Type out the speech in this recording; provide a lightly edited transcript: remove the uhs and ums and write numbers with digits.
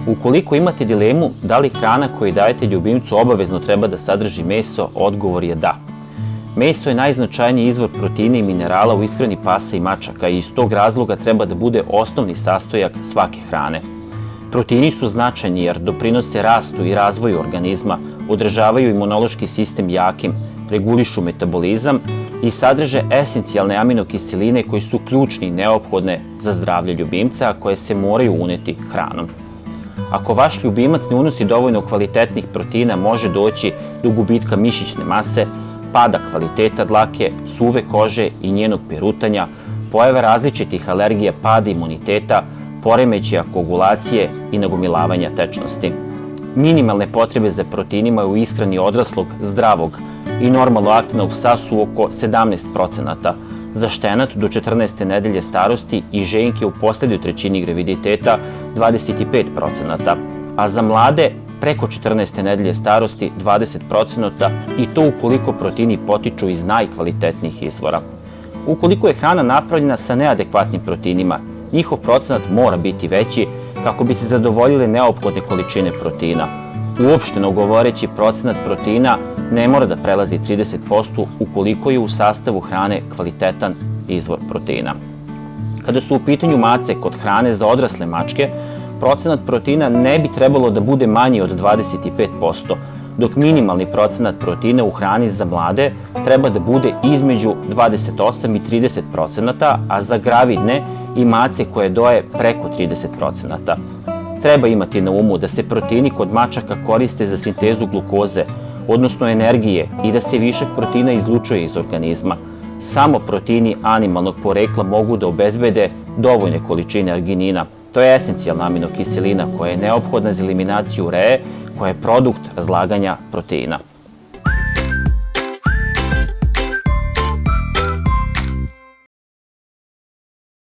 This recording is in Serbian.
Ukoliko imate dilemu da li hrana koju dajete ljubimcu obavezno treba da sadrži meso, odgovor je da. Meso je najznačajniji izvor proteina i minerala u ishrani pasa i mačaka i iz tog razloga treba da bude osnovni sastojak svake hrane. Proteini su značajni jer doprinose rastu i razvoju organizma, održavaju imunološki sistem jakim, regulišu metabolizam i sadrže esencijalne aminokiseline koji su ključni i neophodne za zdravlje ljubimca, a koje se moraju uneti hranom. Ako vaš ljubimac ne unosi dovoljno kvalitetnih proteina, može doći do gubitka mišićne mase, pada kvaliteta dlake, suve kože i njenog perutanja, pojave različitih alergija, pada imuniteta, poremećaja koagulacije i nagomilavanja tečnosti. Minimalne potrebe za proteinima u ishrani odraslog, zdravog i normalno aktivnog psa su oko 17%, za štenad do 14. nedelje starosti i ženke u poslednjoj trećini graviditeta 25%, a za mlade preko 14. nedelje starosti 20% i to ukoliko proteini potiču iz najkvalitetnijih izvora. Ukoliko je hrana napravljena sa neadekvatnim proteinima, njihov procenat mora biti veći kako bi se zadovoljile neophodne količine proteina. Uopšteno govoreći, procenat proteina ne mora da prelazi 30% ukoliko je u sastavu hrane kvalitetan izvor proteina. Kada su u pitanju mace kod hrane za odrasle mačke, procenat proteina ne bi trebalo da bude manji od 25%, dok minimalni procenat proteina u hrani za mlade treba da bude između 28 i 30%, a za gravidne i mace koje doje preko 30%. Treba imati na umu da se proteini kod mačaka koriste za sintezu glukoze, odnosno energije, i da se višak proteina izlučuje iz organizma. Samo proteini animalnog porekla mogu da obezbede dovoljne količine arginina. To je esencijalna aminokiselina koja je neophodna za eliminaciju uree, koja je produkt razlaganja proteina.